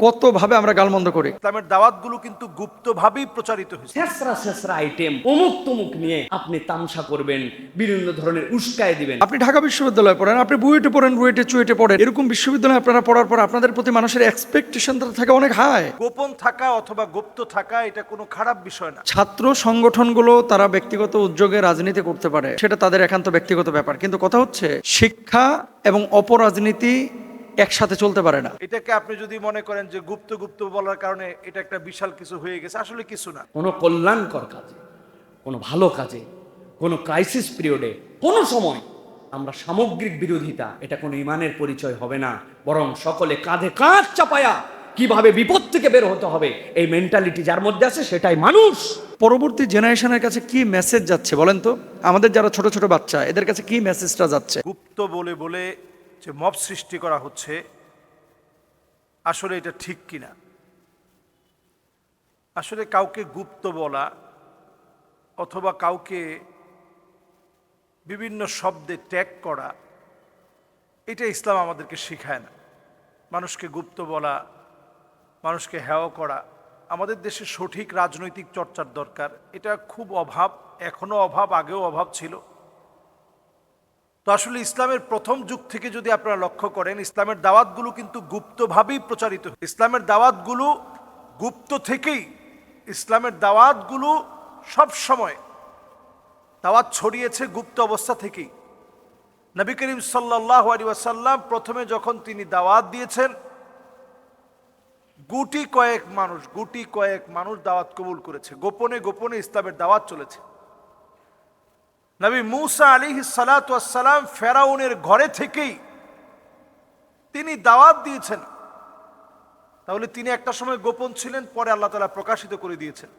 কতভাবে আমরা গালমন্দ করি। ইসলামের দাওয়াতগুলো কিন্তু গুপ্তভাবেই প্রচারিত হয়েছে। ছেঁচড়া ছেঁচড়া আইটেম অমুক তমুক নিয়ে আপনি তামসা করবেন, বিভিন্ন ধরনের উস্কায় দিবেন। আপনি ঢাকা বিশ্ববিদ্যালয়ে পড়েন, আপনি বুয়েটে পড়েন, রুয়েটে চুয়েটে পড়েন, এরকম বিশ্ববিদ্যালয়ে আপনারা পড়ার পর আপনাদের প্রতি মানুষের এক্সপেকটেশন থাকে অনেক হাই। গোপন থাকা অথবা গুপ্ত থাকা এটা কোনো খারাপ বিষয় না। ছাত্র সংগঠনগুলো তারা ব্যক্তিগত উদ্যোগে রাজনীতি করতে পারে, সেটা তাদের একান্ত ব্যক্তিগত ব্যাপার, কিন্তু কথা হচ্ছে শিক্ষা এবং অপরাজনীতি একসাথে চলতে পারে না। এটাকে আপনি যদি মনে করেন যে গুপ্ত গুপ্ত বলার কারণে এটা একটা বিশাল কিছু হয়ে গেছে, আসলে কিছু না। কোনো কল্যাণকর কাজে, কোনো ভালো কাজে, কোনো ক্রাইসিস পিরিয়ডে, কোনো সময় আমরা সামগ্রিক বিরোধিতা, এটা কোনো ইমানের পরিচয় হবে না, বরং সকলে কাঁধে কাঁধ চাপায়া কিভাবে বিপদ থেকে বের হতে হবে এই মেন্টালিটি যার মধ্যে আছে সেটাই মানুষ। পরবর্তী জেনারেশনের কাছে কি মেসেজ যাচ্ছে বলেন তো? আমাদের যারা ছোট ছোট বাচ্চা, এদের কাছে কি মেসেজটা যাচ্ছে? গুপ্ত বলে বলে যে মব সৃষ্টি করা হচ্ছে, আসলে এটা ঠিক কিনা? আসলে কাউকে গুপ্ত বলা অথবা কাউকে বিভিন্ন শব্দে ট্যাগ করা, এটা ইসলাম আমাদেরকে শেখায় না। মানুষকে গুপ্ত বলা, মানুষকে হেয় করা, আমাদের দেশে সঠিক রাজনৈতিক চর্চার দরকার। এটা খুব অভাব, এখনো অভাব, আগেও অভাব ছিল। তো আসলে ইসলামের প্রথম যুগ থেকে যদি আপনারা লক্ষ্য করেন, ইসলামের দাওয়াতগুলো কিন্তু গুপ্তভাবেই প্রচারিত। ইসলামের দাওয়াতগুলো গুপ্ত থেকেই, ইসলামের দাওয়াতগুলো সব সময় দাওয়াত ছড়িয়েছে গুপ্ত অবস্থা থেকেই। নবী করিম সাল্লাল্লাহু আলাইহি ওয়াসাল্লাম প্রথমে যখন তিনি দাওয়াত দিয়েছেন, গুটি কয়েক মানুষ দাওয়াত কবুল করেছে। গোপনে গোপনে ইসলামের দাওয়াত চলেছে। নবী মূসা আলাইহিস সালাতু ওয়াস সালাম ফেরাউনের ঘরে থেকেই তিনি দাওয়াত দিয়েছেন। তাহলে তিনি একটা সময় গোপন ছিলেন, পরে আল্লাহ তাআলা প্রকাশিত করে দিয়েছেন।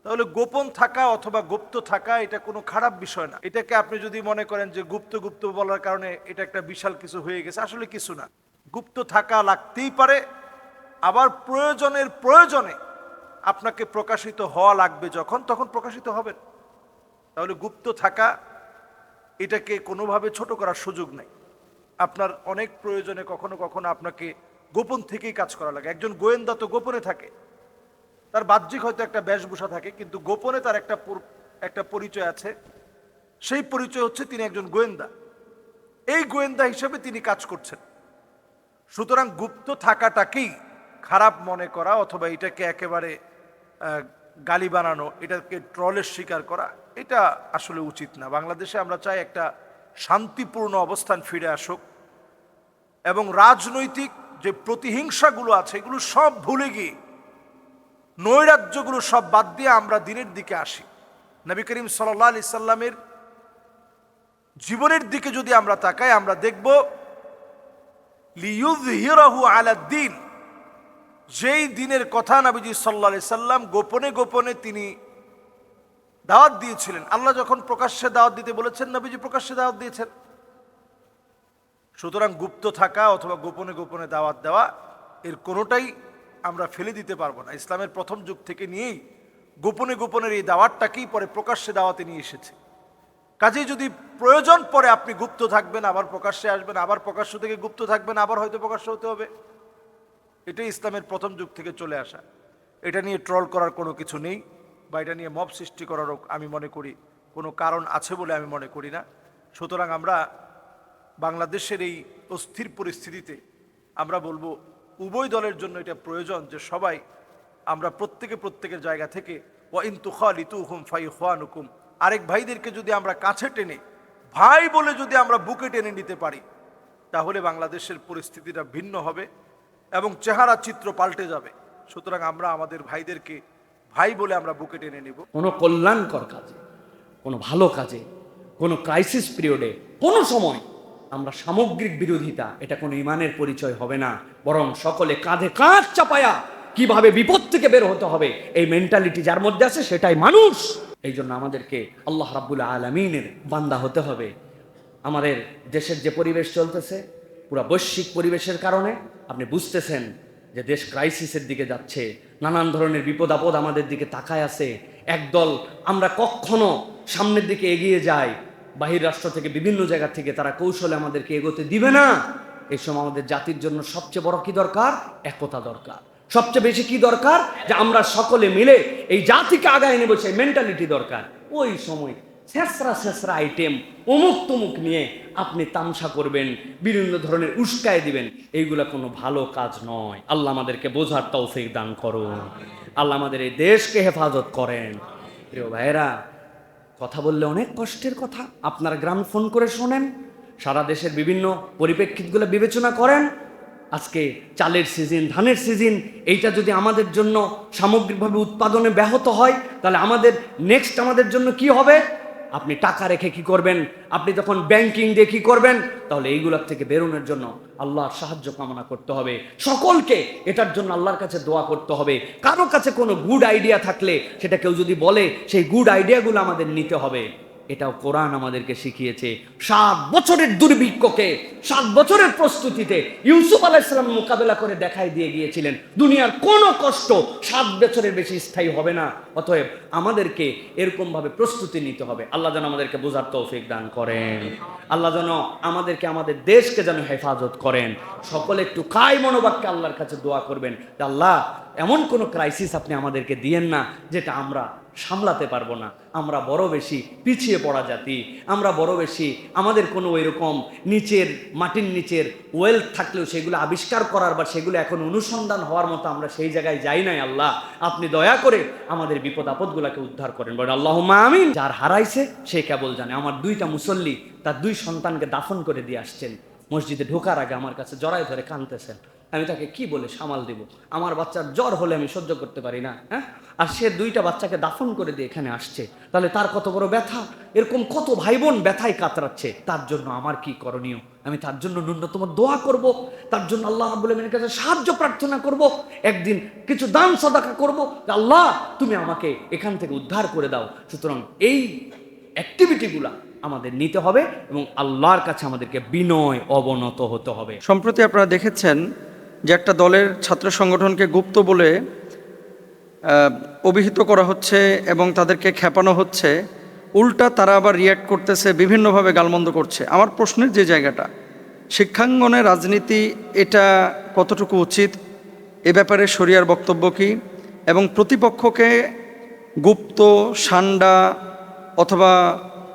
তাহলে গোপন থাকা অথবা গুপ্ত থাকা এটা কোনো খারাপ বিষয় না। এটাকে আপনি যদি মনে করেন যে গুপ্ত গুপ্ত বলার কারণে এটা একটা বিশাল কিছু হয়ে গেছে, আসলে কিছু না। গুপ্ত থাকা লাগতেই পারে, আবার প্রয়োজনে আপনাকে প্রকাশিত হওয়া লাগবে, তখন প্রকাশিত হবেন। তাহলে গুপ্ত থাকা এটাকে কোনোভাবে ছোট করার সুযোগ নেই। আপনার অনেক প্রয়োজনে কখনো কখনো আপনাকে গোপন থেকেই কাজ করা লাগে। একজন গোয়েন্দা তো গোপনে থাকে, তার বাহ্যিক হয়তো একটা বেশভূষা থাকে, কিন্তু গোপনে তার একটা পরিচয় আছে। সেই পরিচয় হচ্ছে তিনি একজন গোয়েন্দা। এই গোয়েন্দা হিসেবে তিনি কাজ করছেন। সুতরাং গুপ্ত থাকাটাকেই খারাপ মনে করা অথবা এটাকে একেবারে গালি বানানো, এটাকে ট্রলের শিকার করা, এটা আসলে উচিত না। বাংলাদেশে আমরা চাই একটা শান্তিপূর্ণ অবস্থান ফিরে আসুক এবং রাজনৈতিক যে প্রতিহিংসাগুলো আছে এগুলো সব ভুলে গিয়ে, নৈরাজ্যগুলো সব বাদ দিয়ে আমরা দিনের দিকে আসি। নবী করিম সাল্লাল্লাহু আলাইহি সাল্লামের জীবনের দিকে যদি আমরা তাকাই, আমরা দেখব লিইয়ুযহিরাহু আলাদ-দ্বীন, যেই দিনের কথা নবীজি সাল্লাল্লাহু আলাইহি সাল্লাম গোপনে গোপনে তিনি দাওয়াত দিয়েছিলেন। আল্লাহ যখন প্রকাশ্যে দাওয়াত দিতে বলেছেন, নবীজি প্রকাশ্যে দাওয়াত দিয়েছেন। সুতরাং গুপ্ত থাকা অথবা গোপনে গোপনে দাওয়াত দেওয়া, এর কোনোটাই আমরা ফেলে দিতে পারবো না। ইসলামের প্রথম যুগ থেকে নিয়েই গোপনে গোপনের এই দাওয়াতটাকেই পরে প্রকাশ্যে দাওয়াতে নিয়ে এসেছে। কাজেই যদি প্রয়োজন পরে আপনি গুপ্ত থাকবেন, আবার প্রকাশ্যে আসবেন, আবার প্রকাশ্য থেকে গুপ্ত থাকবেন, আবার হয়তো প্রকাশ্য হতে হবে। এটাই ইসলামের প্রথম যুগ থেকে চলে আসা। এটা নিয়ে ট্রল করার কোনো কিছু নেই, বা এটা নিয়ে মব সৃষ্টি করারও আমি মনে করি কোনো কারণ আছে বলে আমি মনে করি না। সুতরাং আমরা বাংলাদেশের এই অস্থির পরিস্থিতিতে আমরা বলবো উভয় দলের জন্য এটা প্রয়োজন যে সবাই আমরা প্রত্যেকের জায়গা থেকে ওয়া ইন তুখালিতুহুম ফাইখওয়ানুকুম, আরেক ভাইদেরকে যদি আমরা কাছে টেনে ভাই বলে যদি আমরা বুকে টেনে নিতে পারি, তাহলে বাংলাদেশের পরিস্থিতিটা ভিন্ন হবে এবং চেহারা চিত্র পাল্টে যাবে। সুতরাং আমরা আমাদের ভাইদেরকে ভাই বলে আমরা বুকে টেনে নেব। কোনো কল্যাণকর কাজে, কোনো ভালো কাজে, কোনো ক্রাইসিস পিরিয়ডে, কোনো সময় আমরা সামগ্রিক বিরোধিতা, এটা কোনো ইমানের পরিচয় হবে না, বরং সকলে কাঁধে কাঁধ চাপায়া কিভাবে বিপদ থেকে বের হতে হবে এই মেন্টালিটি যার মধ্যে আছে সেটাই মানুষ। এই জন্য আমাদেরকে আল্লাহ রাব্বুল আলামিনের বান্দা হতে হবে। আমাদের দেশের যে পরিবেশ চলতেছে, পুরো বৈশ্বিক পরিবেশের কারণে আপনি বুঝতেছেন যে দেশ ক্রাইসিসের দিকে যাচ্ছে, নানান ধরনের বিপদ আপদ আমাদের দিকে তাকায় আছে। একদল আমরা কখনো সামনের দিকে এগিয়ে যাই, বাহির রাষ্ট্র থেকে বিভিন্ন জায়গা থেকে তারা কৌশলে আমাদেরকে এগোতে দিবে না। এই সময় আমাদের জাতির জন্য সবচেয়ে বড় কি দরকার? একতা দরকার। সবচেয়ে বেশি কি দরকার? যে আমরা সকলে মিলে এই জাতিকে আগায় নেব, সেই মেন্টালিটি দরকার। ওই সময় ছেঁচড়া আইটেম অমুক তমুক নিয়ে আপনি তামসা করবেন, বিভিন্ন ধরনের উস্কায় দিবেন, এইগুলা কোনো ভালো কাজ নয়। আল্লাহ আমাদেরকে বোঝার তৌফিক দান করুন, আল্লাহ আমাদের এই দেশকে হেফাজত করেন। প্রিয় ভাইয়েরা, কথা বললে অনেক কষ্টের কথা। আপনারা গ্রাম ফোন করে শোনেন, সারা দেশের বিভিন্ন পরিপ্রেক্ষিতগুলো বিবেচনা করেন। আজকে চালের সিজন, ধানের সিজন, এইটা যদি আমাদের জন্য সামগ্রিকভাবে উৎপাদনে ব্যাহত হয়, তাহলে আমাদের নেক্সট আমাদের জন্য কি হবে? আপনি টাকা রেখে কি করবেন? আপনি তখন ব্যাংকিং দিয়ে কি করবেন? তাহলে এইগুলোর থেকে বেরোনোর জন্য আল্লাহর সাহায্য কামনা করতে হবে। সকলকে এটার জন্য আল্লাহর কাছে দোয়া করতে হবে। কারো কাছে কোনো গুড আইডিয়া থাকলে সেটা কেউ যদি বলে, সেই গুড আইডিয়াগুলো আমাদের নিতে হবে। এটাও কোরআন আমাদেরকে শিখিয়েছে। 7 বছরের দুর্ভিক্ষকে, 7 বছরের প্রস্তুতিতে ইউসুফ আলাইহিস সালাম মোকাবেলা করে দেখাই দিয়ে গিয়েছিলেন দুনিয়ার কোনো কষ্ট 7 বছরের বেশি স্থায়ী হবে না। অতএব আমাদেরকে এরকম ভাবে প্রস্তুতি নিতে হবে। আল্লাহ যেন আমাদেরকে বোঝার তৌফিক দান করেন। আল্লাহ যেন আমাদেরকে, আমাদের দেশকে যেন হেফাজত করেন। সকলে একটু কায় মনোবাক্যে আল্লাহর কাছে দোয়া করবেন, আল্লাহ এমন কোনো ক্রাইসিস আপনি আমাদেরকে দিয়েন না যেটা আমরা সামলাতে পারবো না। আমরা বড় বেশি পিছিয়ে পড়া জাতি, আমরা বড় বেশি, আমাদের কোনো ওইরকম নিচের মাটির নিচের ওয়েলথ থাকলেও সেগুলো আবিষ্কার করার বা সেগুলো এখন অনুসন্ধান হওয়ার মতো আমরা সেই জায়গায় যাই নাই। আল্লাহ আপনি দয়া করে আমাদের বিপদ আপদগুলোকে উদ্ধার করেন, বলেন আল্লাহুম্মা আমিন। যার হারাইছে সে কেবল জানে। আমার 2টা মুসল্লি তার 2 সন্তানকে দাফন করে দিয়ে আসছেন, মসজিদে ঢোকার আগে আমার কাছে জড়ায় ধরে কাঁদতেছেন। আমি তাকে কি বলে সামাল দেব? আমার বাচ্চার জ্বর হলে আমি সহ্য করতে পারি না, হ্যাঁ? আর সে 2টা বাচ্চাকে দাফন করে দিয়ে এখানে আসছে, তাহলে তার কত বড় ব্যথা। এরকম কত ভাই বোন ব্যথায় কাতরাচ্ছে, তার জন্য আমার কি করণীয়? আমি তার জন্য ন্যূনতম দোয়া করব, তার জন্য আল্লাহ রাব্বুল আলামিনের কাছে সাহায্য প্রার্থনা করব, একদিন কিছু দান সাদাকা করব, আল্লাহ তুমি আমাকে এখান থেকে উদ্ধার করে দাও। সুতরাং এই অ্যাক্টিভিটিগুলা আমাদের নিতে হবে এবং আল্লাহর কাছে আমাদেরকে বিনয় অবনত হতে হবে। সম্প্রতি আপনারা দেখেছেন যে একটা দলের ছাত্র সংগঠনকে গুপ্ত বলে অভিহিত করা হচ্ছে এবং তাদেরকে খেপানো হচ্ছে, উল্টা তারা আবার রিয়্যাক্ট করতেছে, বিভিন্নভাবে গালমন্দ করছে। আমার প্রশ্নের যে জায়গাটা, শিক্ষাঙ্গনে রাজনীতি এটা কতটুকু উচিত, এ ব্যাপারে শরিয়ার বক্তব্য কী? এবং প্রতিপক্ষকে গুপ্ত, সান্ডা অথবা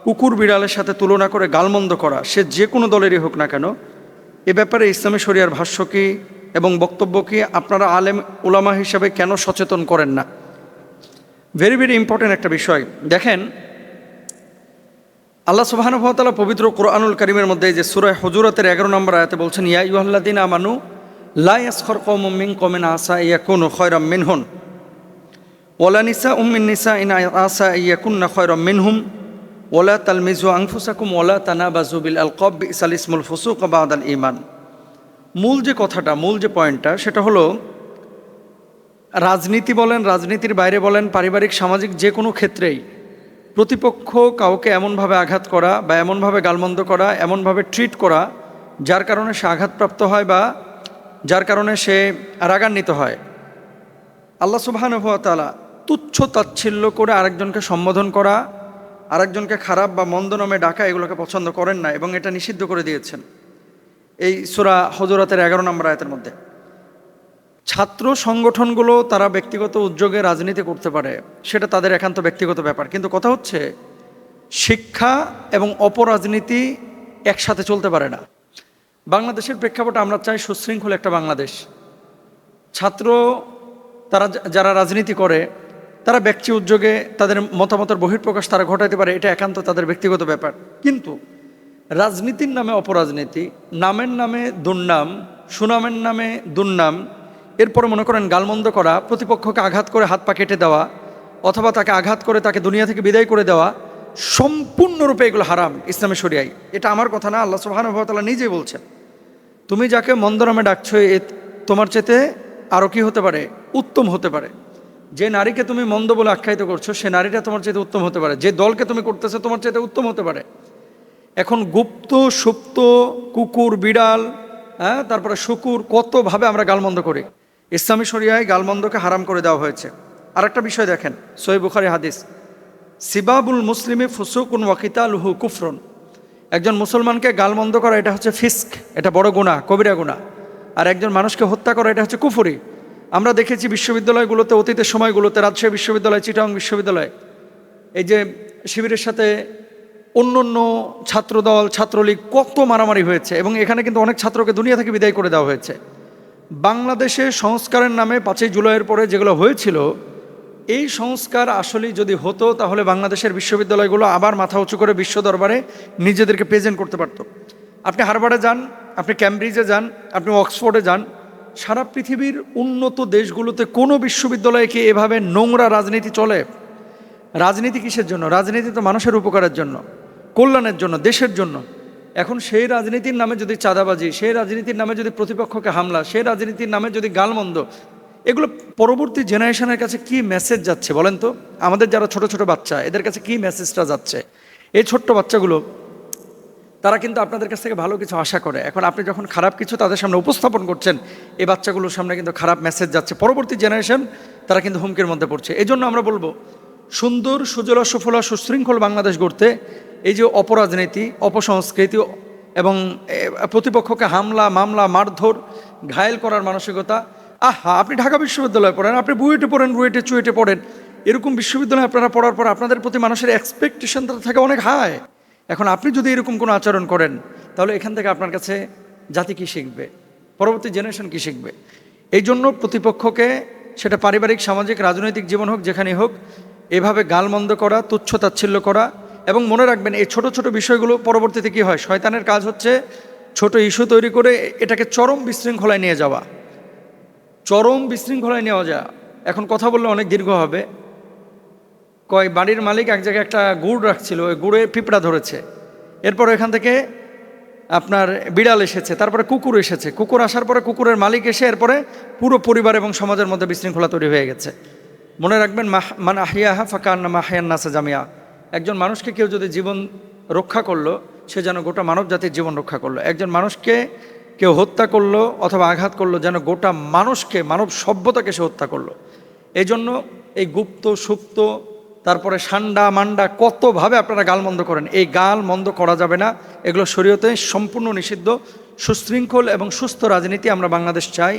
কুকুর বিড়ালের সাথে তুলনা করে গালমন্দ করা, সে যে কোনো দলেরই হোক না কেন, এ ব্যাপারে ইসলামী শরিয়ার ভাষ্য কী এবং বক্তব্য কী? আপনারা আলেম উলামা হিসাবে কেন সচেতন করেন না? ভেরি ভেরি ইম্পর্টেন্ট একটা বিষয়। দেখেন, আল্লাহ সুবহানাহু ওয়া তাআলা পবিত্র কোরআনুল কারীমের মধ্যে যে সূরা হুজুরাতের 11 নম্বর আয়াতে বলছেন, ইয়া আইয়ুহাল্লাযীনা আমানু লা ইয়াসখার কওমুম মিন কওমিন আসা ইয়াকুনু খায়রাম মিনহুম ওয়ালা নিসাউম মিন নিসাইন আসা ইয়াকুননা খায়রাম মিনহুম ওয়ালা তালমিজু আনফুসাকুম ওয়ালা তানাবাজু বিল আলকাব বিসাল ইসমুল ফুসুক বাদাল ঈমান। মূল যে কথাটা, মূল যে পয়েন্টটা, সেটা হলো রাজনীতি বলেন, রাজনীতির বাইরে বলেন, পারিবারিক সামাজিক যে কোনো ক্ষেত্রেই প্রতিপক্ষ কাউকে এমনভাবে আঘাত করা বা এমনভাবে গালমন্দ করা, এমনভাবে ট্রিট করা যার কারণে সে আঘাতপ্রাপ্ত হয় বা যার কারণে সে রাগান্বিত হয়। আল্লাহ সুবহানাহু ওয়া তাআলা তুচ্ছ তাচ্ছিল্য করে আরেকজনকে সম্বোধন করা, আরেকজনকে খারাপ বা মন্দ নামে ডাকা, এগুলোকে পছন্দ করেন না এবং এটা নিষিদ্ধ করে দিয়েছেন এই সূরা হুজুরাতের 11 নম্বর আয়াতের মধ্যে। ছাত্র সংগঠনগুলো তারা ব্যক্তিগত উদ্যোগে রাজনীতি করতে পারে, সেটা তাদের একান্ত ব্যক্তিগত ব্যাপার, কিন্তু কথা হচ্ছে শিক্ষা এবং অপরাজনীতি একসাথে চলতে পারে না। বাংলাদেশের প্রেক্ষাপটে আমরা চাই সুশৃঙ্খল একটা বাংলাদেশ। ছাত্র তারা যারা রাজনীতি করে তারা ব্যক্তি উদ্যোগে তাদের মতামতের বহিঃপ্রকাশ তারা ঘটাতে পারে, এটা একান্ত তাদের ব্যক্তিগত ব্যাপার। কিন্তু রাজনীতির নামে অপরাজনীতি, নামের নামে দুর্নাম, সুনামের নামে দুর্নাম, এরপরে মনে করেন গালমন্দ করা, প্রতিপক্ষকে আঘাত করে হাত পা কেটে দেওয়া অথবা তাকে আঘাত করে তাকে দুনিয়া থেকে বিদায় করে দেওয়া, সম্পূর্ণরূপে এগুলো হারাম ইসলামী শরিয়ায়। এটা আমার কথা না, আল্লাহ সুবহানাহু ওয়া তাআলা নিজেই বলছেন। তুমি যাকে মন্দ নামে ডাকছো এ তোমার চেতে আরও কি হতে পারে? উত্তম হতে পারে। যে নারীকে তুমি মন্দ বলে আখ্যায়িত করছো সে নারীটা তোমার চেতে উত্তম হতে পারে। যে দলকে তুমি করতেছো তোমার চেতে উত্তম হতে পারে। এখন গুপ্ত, সুপ্ত, কুকুর, বিড়াল, তারপরে শুকুর, কতভাবে আমরা গালমন্দ করি। ইসলামী শরিয়ায় গালমন্দকে হারাম করে দেওয়া হয়েছে। আরেকটা বিষয় দেখেন, সহিহ বুখারী হাদিস, সিবাবুল মুসলিমি ফুসুকুন ওয়া কিতালুহু কুফরুন। একজন মুসলমানকে গালমন্দ করা এটা হচ্ছে ফিস্ক, এটা বড় গুনাহ, কবিরা গুনাহ। আর একজন মানুষকে হত্যা করা এটা হচ্ছে কুফরি। আমরা দেখেছি বিশ্ববিদ্যালয়গুলোতে, অতীতের সময়গুলোতে, রাজশাহী বিশ্ববিদ্যালয়, চিটাগং বিশ্ববিদ্যালয়, এই যে শিবিরের সাথে অন্য ছাত্রদল, ছাত্রলীগ কত মারামারি হয়েছে, এবং এখানে কিন্তু অনেক ছাত্রকে দুনিয়া থেকে বিদায় করে দেওয়া হয়েছে। বাংলাদেশে সংস্কারের নামে 5ই জুলাইয়ের পরে যেগুলো হয়েছিল, এই সংস্কার আসলেই যদি হতো তাহলে বাংলাদেশের বিশ্ববিদ্যালয়গুলো আবার মাথা উঁচু করে বিশ্ব দরবারে নিজেদেরকে প্রেজেন্ট করতে পারত। আপনি হার্ভার্ডে যান, আপনি ক্যামব্রিজে যান, আপনি অক্সফোর্ডে যান, সারা পৃথিবীর উন্নত দেশগুলোতে কোনো বিশ্ববিদ্যালয়ে কি এভাবে নোংরা রাজনীতি চলে? রাজনীতি কিসের জন্য? রাজনীতি তো মানুষের উপকারের জন্য, কল্যাণের জন্য, দেশের জন্য। এখন সেই রাজনীতির নামে যদি চাঁদাবাজি, সেই রাজনীতির নামে যদি প্রতিপক্ষকে হামলা, সেই রাজনীতির নামে যদি গালমন্দ, এগুলো পরবর্তী জেনারেশনের কাছে কি মেসেজ যাচ্ছে বলেন তো? আমাদের যারা ছোট ছোট বাচ্চা, এদের কাছে কি মেসেজটা যাচ্ছে? এই ছোট্ট বাচ্চাগুলো, তারা কিন্তু আপনাদের কাছ থেকে ভালো কিছু আশা করে। এখন আপনি যখন খারাপ কিছু তাদের সামনে উপস্থাপন করছেন, এই বাচ্চাগুলোর সামনে কিন্তু খারাপ মেসেজ যাচ্ছে। পরবর্তী জেনারেশন তারা কিন্তু হুমকির মধ্যে পড়ছে। এই জন্য আমরা বলবো, সুন্দর, সুজলা, সুফলা, সুশৃঙ্খল বাংলাদেশ গড়তে এই যে অপরাজনীতি, অপসংস্কৃতি এবং প্রতিপক্ষকে হামলা, মামলা, মারধর, ঘায়েল করার মানসিকতা, আপনি ঢাকা বিশ্ববিদ্যালয়ে পড়েন, আপনি বুয়েটে পড়েন, রুয়েটে, চুয়েটে পড়েন, এরকম বিশ্ববিদ্যালয়ে আপনারা পড়ার পর আপনাদের প্রতি মানুষের এক্সপেকটেশন থাকে অনেক হাই। এখন আপনি যদি এরকম কোনো আচরণ করেন, তাহলে এখান থেকে আপনার কাছে জাতি কী শিখবে? পরবর্তী জেনারেশন কী শিখবে? এই জন্য প্রতিপক্ষকে, সেটা পারিবারিক, সামাজিক, রাজনৈতিক জীবন হোক, যেখানেই হোক, এভাবে গালমন্দ করা, তুচ্ছ তাচ্ছিল্য করা। এবং মনে রাখবেন, এই ছোট ছোট বিষয়গুলো পরবর্তীতে কী হয়? শয়তানের কাজ হচ্ছে ছোট ইস্যু তৈরি করে এটাকে চরম বিশৃঙ্খলায় নিয়ে যাওয়া, চরম বিশৃঙ্খলায় নেওয়া যায়। এখন কথা বললে অনেক দীর্ঘ হবে। বাড়ির মালিক এক জায়গায় একটা গুড় রাখছিল, ওই গুড়ে পিঁপড়া ধরেছে। এরপর এখান থেকে আপনার বিড়াল এসেছে, তারপরে কুকুর এসেছে, কুকুর আসার পরে কুকুরের মালিক এসে, এরপরে পুরো পরিবার এবং সমাজের মধ্যে বিশৃঙ্খলা তৈরি হয়ে গেছে। মনে রাখবেন, মান আহিয়াহা ফাকান্নামা আহইয়ান নাসা জামিয়া। একজন মানুষকে কেউ যদি জীবন রক্ষা করলো, সে যেন গোটা মানব জাতির জীবন রক্ষা করলো। একজন মানুষকে কেউ হত্যা করলো অথবা আঘাত করলো, যেন গোটা মানুষকে, মানব সভ্যতাকে সে হত্যা করলো। এই জন্য এই গুপ্ত, সুপ্ত, তারপরে সান্ডা মান্ডা কতভাবে আপনারা গালমন্দ করেন, এই গাল মন্দ করা যাবে না। এগুলো শরীয়তে সম্পূর্ণ নিষিদ্ধ। সুশৃঙ্খল এবং সুস্থ রাজনীতি আমরা বাংলাদেশ চাই।